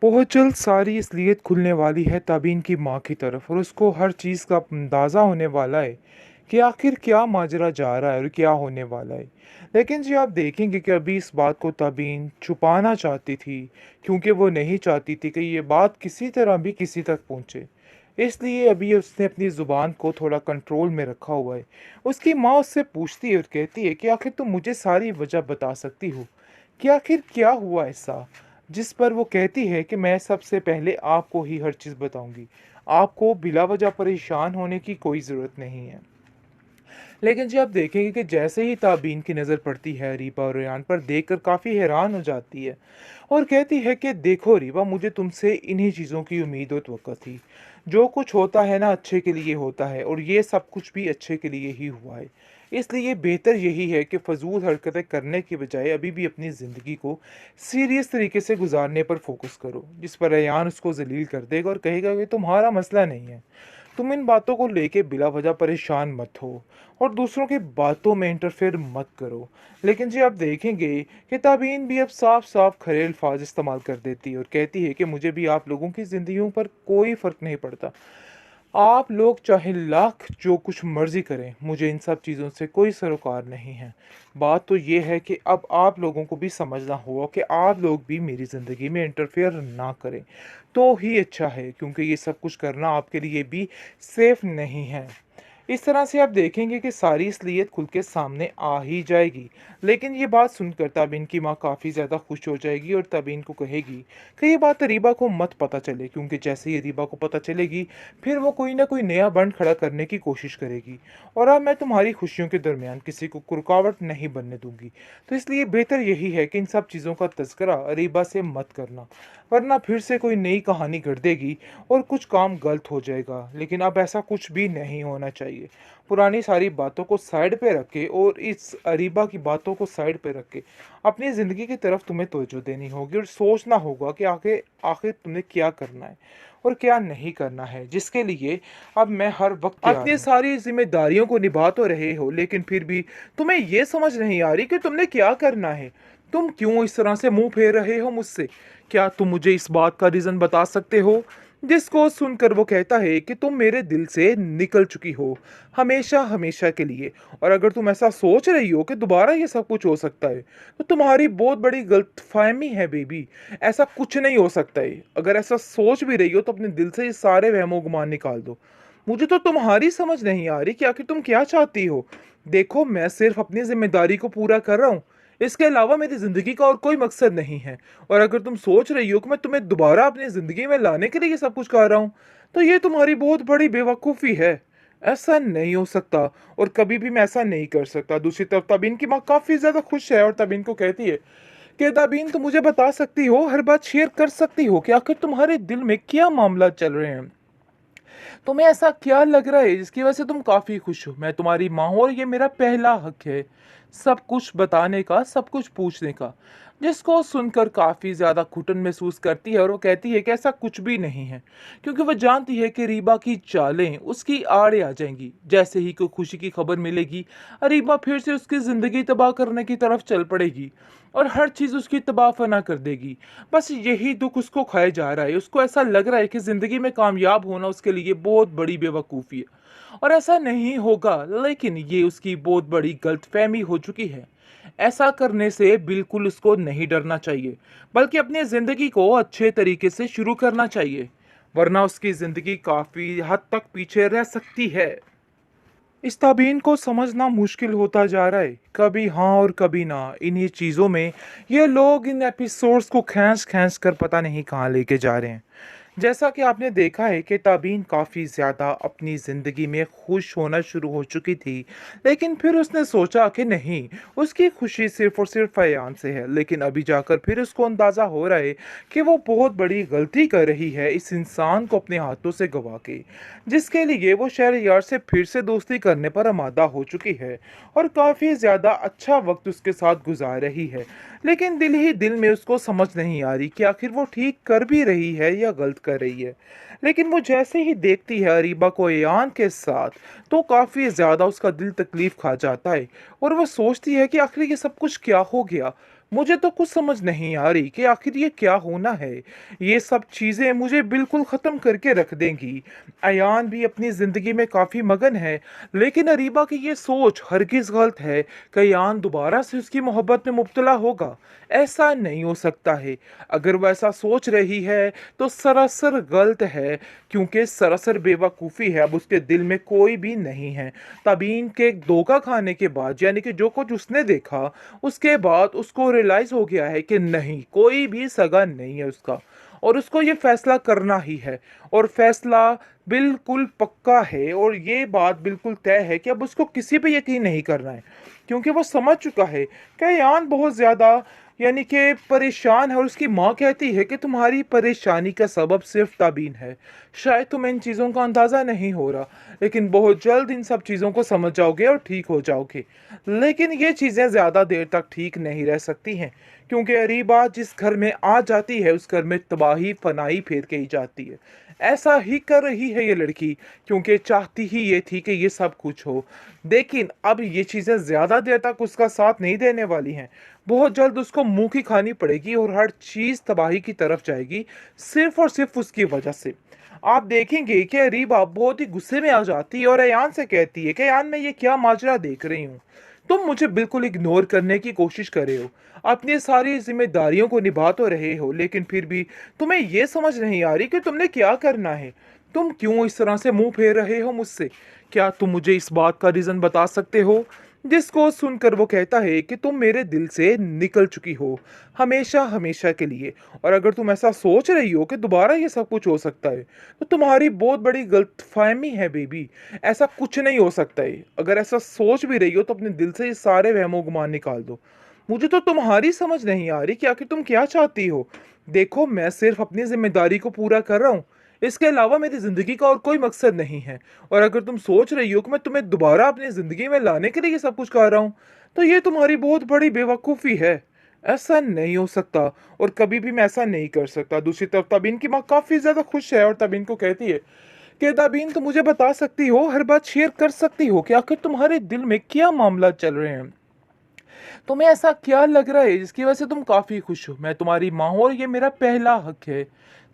बहुत जल्द सारी असलियत खुलने वाली है तबीन की माँ की तरफ और उसको हर चीज़ का अंदाज़ा होने वाला है कि आखिर क्या माजरा जा रहा है और क्या होने वाला है। लेकिन जी आप देखेंगे कि अभी इस बात को तबीन छुपाना चाहती थी क्योंकि वो नहीं चाहती थी कि ये बात किसी तरह भी किसी तक पहुँचे। इसलिए अभी उसने अपनी ज़ुबान को थोड़ा कंट्रोल में रखा हुआ है। उसकी माँ उससे पूछती है और कहती है कि आखिर तुम मुझे सारी वजह बता सकती हो कि आखिर क्या हुआ ऐसा। जिस पर वो कहती है कि मैं सबसे पहले आपको ही हर चीज़ बताऊंगी। आपको बिला वजह परेशान होने की कोई ज़रूरत नहीं है। लेकिन जी आप देखेंगे कि जैसे ही ताबीन की नज़र पड़ती है रीबा और रेयान पर, देखकर काफ़ी हैरान हो जाती है और कहती है कि देखो रीबा, मुझे तुमसे इन्हीं चीज़ों की उम्मीद और तवक्को थी। जो कुछ होता है ना अच्छे के लिए होता है और ये सब कुछ भी अच्छे के लिए ही हुआ है। इसलिए बेहतर यही है कि फजूल हरकतें करने के बजाय अभी भी अपनी ज़िंदगी को सीरियस तरीके से गुजारने पर फोकस करो। जिस पर रेयान उसको जलील कर देगा और कहेगा कि तुम्हारा मसला नहीं है, तुम इन बातों को लेके बिला वजह परेशान मत हो और दूसरों की बातों में इंटरफेयर मत करो। लेकिन जी आप देखेंगे कि ताबीन भी अब साफ साफ खरे अल्फाज इस्तेमाल कर देती है और कहती है कि मुझे भी आप लोगों की ज़िंदगियों पर कोई फ़र्क नहीं पड़ता। आप लोग चाहे लाख जो कुछ मर्जी करें, मुझे इन सब चीज़ों से कोई सरोकार नहीं है। बात तो ये है कि अब आप लोगों को भी समझना होगा कि आप लोग भी मेरी ज़िंदगी में इंटरफेयर ना करें तो ही अच्छा है, क्योंकि ये सब कुछ करना आपके लिए भी सेफ नहीं है। इस तरह से आप देखेंगे कि सारी असलियत खुल के सामने आ ही जाएगी। लेकिन ये बात सुनकर तबीन की माँ काफ़ी ज़्यादा खुश हो जाएगी और तबीन को कहेगी कि ये बात रीबा को मत पता चले, क्योंकि जैसे ही रीबा को पता चलेगी फिर वो कोई ना कोई नया बंड खड़ा करने की कोशिश करेगी और अब मैं तुम्हारी खुशियों के दरमियान किसी को रुकावट नहीं बनने दूंगी। तो इसलिए बेहतर यही है कि इन सब चीज़ों का तज़किरा रीबा से मत करना, वरना फिर से कोई नई कहानी घट देगी और कुछ काम गलत हो जाएगा। लेकिन अब ऐसा कुछ भी नहीं होना चाहिए। पुरानी सारी बातों को साइड पे रख के और इस अरीबा की बातों को साइड पे रख के अपनी ज़िंदगी की तरफ तुम्हें तवज्जो देनी होगी और सोचना होगा कि आखिर आखिर तुमने क्या करना है और क्या नहीं करना है, जिसके लिए अब मैं हर वक्त तैयार अपनी सारी जिम्मेदारियों को निभा तो रहे हो, लेकिन फिर भी तुम्हें ये समझ नहीं आ रही कि तुमने क्या करना है। तुम क्यों इस तरह से मुंह फेर रहे हो मुझसे? क्या तुम मुझे इस बात का रीज़न बता सकते हो? जिसको सुनकर वो कहता है कि तुम मेरे दिल से निकल चुकी हो, हमेशा हमेशा के लिए। और अगर तुम ऐसा सोच रही हो कि दोबारा ये सब कुछ हो सकता है, तो तुम्हारी बहुत बड़ी गलतफहमी है बेबी। ऐसा कुछ नहीं हो सकता है। अगर ऐसा सोच भी रही हो तो अपने दिल से ये सारे वहमो गुमान निकाल दो। मुझे तो तुम्हारी समझ नहीं आ रही कि आखिर तुम क्या चाहती हो। देखो, मैं सिर्फ अपनी जिम्मेदारी को पूरा कर रहा हूँ। इसके अलावा मेरी ज़िंदगी का और कोई मकसद नहीं है। और अगर तुम सोच रही हो कि मैं तुम्हें दोबारा अपनी ज़िंदगी में लाने के लिए ये सब कुछ कर रहा हूँ, तो ये तुम्हारी बहुत बड़ी बेवकूफ़ी है। ऐसा नहीं हो सकता और कभी भी मैं ऐसा नहीं कर सकता। दूसरी तरफ तबीन की माँ काफ़ी ज़्यादा खुश है और तबीन को कहती है कि तबीन, तुम मुझे बता सकती हो, हर बात शेयर कर सकती हो कि आखिर तुम्हारे दिल में क्या मामला चल रहे हैं। तुम्हें ऐसा क्या लग रहा है जिसकी वजह से तुम काफ़ी खुश हो? मैं तुम्हारी माँ हूँ और ये मेरा पहला हक है सब कुछ बताने का, सब कुछ पूछने का। जिसको सुनकर काफ़ी ज़्यादा घुटन महसूस करती है और वो कहती है कि ऐसा कुछ भी नहीं है, क्योंकि वो जानती है कि रीबा की चालें उसकी आड़े आ जाएंगी। जैसे ही कोई खुशी की खबर मिलेगी, रीबा फिर से उसकी ज़िंदगी तबाह करने की तरफ चल पड़ेगी और हर चीज़ उसकी तबाह फना कर देगी। बस यही दुख उसको खाए जा रहा है। उसको ऐसा लग रहा है कि ज़िंदगी में कामयाब होना उसके लिए बहुत बड़ी बेवकूफ़ी है और ऐसा नहीं होगा। लेकिन ये उसकी बहुत बड़ी गलतफहमी हो चुकी है। ऐसा करने से बिल्कुल उसको नहीं डरना चाहिए, बल्कि अपनी ज़िंदगी को अच्छे तरीके से शुरू करना चाहिए, वरना उसकी ज़िंदगी काफ़ी हद तक पीछे रह सकती है। इस ताबीन को समझना मुश्किल होता जा रहा है, कभी हाँ और कभी ना। इन्हीं चीज़ों में ये लोग इन एपिसोड्स को खींच खींच कर पता नहीं कहाँ लेके जा रहे हैं। जैसा कि आपने देखा है कि ताबीन काफ़ी ज़्यादा अपनी ज़िंदगी में खुश होना शुरू हो चुकी थी, लेकिन फिर उसने सोचा कि नहीं, उसकी खुशी सिर्फ़ और सिर्फ फ़यान से है। लेकिन अभी जाकर फिर उसको अंदाज़ा हो रहा है कि वो बहुत बड़ी गलती कर रही है इस इंसान को अपने हाथों से गवा के, जिसके लिए वो शहरयार से फिर से दोस्ती करने पर आमादा हो चुकी है और काफ़ी ज़्यादा अच्छा वक्त उसके साथ गुजार रही है। लेकिन दिल ही दिल में उसको समझ नहीं आ रही कि आखिर वो ठीक कर भी रही है या गलत कर रही है। लेकिन वो जैसे ही देखती है अरीबा को एयान के साथ, तो काफ़ी ज़्यादा उसका दिल तकलीफ़ खा जाता है और वो सोचती है कि आखिर ये सब कुछ क्या हो गया। मुझे तो कुछ समझ नहीं आ रही कि आखिर ये क्या होना है। ये सब चीज़ें मुझे बिल्कुल ख़त्म करके रख देंगी। अयान भी अपनी ज़िंदगी में काफ़ी मगन है, लेकिन अरीबा की ये सोच हरगिज़ गलत है कि अयान दोबारा से उसकी मोहब्बत में मुब्तला होगा। ऐसा नहीं हो सकता है। अगर वह ऐसा सोच रही है तो सरासर गलत है, क्योंकि सरासर बेवकूफ़ी है। अब उसके दिल में कोई भी नहीं है। तबीन के धोखा खाने के बाद, यानी कि जो कुछ उसने देखा, उसके बाद उसको रियलाइज़ हो गया है कि नहीं, कोई भी सगा नहीं है उसका, और उसको ये फैसला करना ही है। और फैसला बिल्कुल पक्का है, और ये बात बिल्कुल तय है कि अब उसको किसी पे यकीन नहीं करना है, क्योंकि वो समझ चुका है कि यान बहुत ज़्यादा, यानी कि परेशान है। और उसकी माँ कहती है कि तुम्हारी परेशानी का सबब सिर्फ ताबीन है। शायद तुम्हें इन चीज़ों का अंदाज़ा नहीं हो रहा, लेकिन बहुत जल्द इन सब चीज़ों को समझ जाओगे और ठीक हो जाओगे। लेकिन ये चीज़ें ज़्यादा देर तक ठीक नहीं रह सकती हैं, क्योंकि अरीबा जिस घर में आ जाती है उस घर में तबाही फनाई फेर के ही जाती है। ऐसा ही कर रही है ये लड़की, क्योंकि चाहती ही ये थी कि ये सब कुछ हो। लेकिन अब ये चीज़ें ज़्यादा देर तक उसका साथ नहीं देने वाली हैं। बहुत जल्द उसको मुंह की खानी पड़ेगी और हर चीज़ तबाही की तरफ जाएगी, सिर्फ और सिर्फ उसकी वजह से। आप देखेंगे कि रीबा बहुत ही गुस्से में आ जाती है और अयान से कहती है कि अयान, मैं ये क्या माजरा देख रही हूँ। तुम मुझे बिल्कुल इग्नोर करने की कोशिश कर रहे हो। अपनी सारी जिम्मेदारियों को निभा तो रहे हो, लेकिन फिर भी तुम्हें ये समझ नहीं आ रही कि तुमने क्या करना है। तुम क्यों इस तरह से मुंह फेर रहे हो मुझसे? क्या तुम मुझे इस बात का रीज़न बता सकते हो? जिसको सुनकर वो कहता है कि तुम मेरे दिल से निकल चुकी हो, हमेशा हमेशा के लिए। और अगर तुम ऐसा सोच रही हो कि दोबारा ये सब कुछ हो सकता है, तो तुम्हारी बहुत बड़ी गलतफहमी है बेबी। ऐसा कुछ नहीं हो सकता है। अगर ऐसा सोच भी रही हो तो अपने दिल से ये सारे वहमो गुमान निकाल दो। मुझे तो तुम्हारी समझ नहीं आ रही कि आखिर तुम क्या चाहती हो। देखो, मैं सिर्फ अपनी जिम्मेदारी को पूरा कर रहा हूँ। इसके अलावा मेरी ज़िंदगी का और कोई मकसद नहीं है। और अगर तुम सोच रही हो कि मैं तुम्हें दोबारा अपनी ज़िंदगी में लाने के लिए ये सब कुछ कर रहा हूँ, तो ये तुम्हारी बहुत बड़ी बेवकूफ़ी है। ऐसा नहीं हो सकता, और कभी भी मैं ऐसा नहीं कर सकता। दूसरी तरफ तबीन की माँ काफ़ी ज़्यादा खुश है और तबीन को कहती है कि तबीन, तुम मुझे बता सकती हो, हर बात शेयर कर सकती हो कि आखिर तुम्हारे दिल में क्या मामला चल रहे हैं। तुम्हें ऐसा क्या लग रहा है जिसकी वजह से तुम काफ़ी खुश हो? मैं तुम्हारी माँ हूँ और ये मेरा पहला हक है,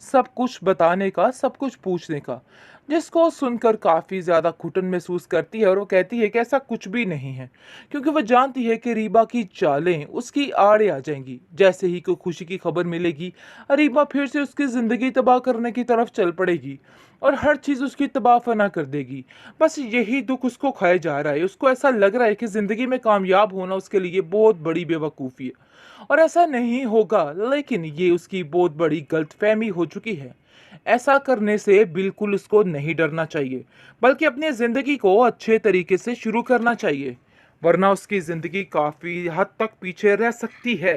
सब कुछ बताने का, सब कुछ पूछने का। जिसको सुनकर काफ़ी ज़्यादा घुटन महसूस करती है और वो कहती है कि ऐसा कुछ भी नहीं है, क्योंकि वह जानती है कि रीबा की चालें उसकी आड़े आ जाएंगी। जैसे ही कोई खुशी की खबर मिलेगी, रीबा फिर से उसकी ज़िंदगी तबाह करने की तरफ चल पड़ेगी और हर चीज़ उसकी तबाह फना कर देगी। बस यही दुख उसको खाए जा रहा है। उसको ऐसा लग रहा है कि ज़िंदगी में कामयाब होना उसके लिए बहुत बड़ी बेवकूफ़ी है और ऐसा नहीं होगा, लेकिन ये उसकी बहुत बड़ी गलतफ़हमी हो चुकी है। ऐसा करने से बिल्कुल उसको नहीं डरना चाहिए, बल्कि अपनी ज़िंदगी को अच्छे तरीके से शुरू करना चाहिए, वरना उसकी ज़िंदगी काफ़ी हद तक पीछे रह सकती है।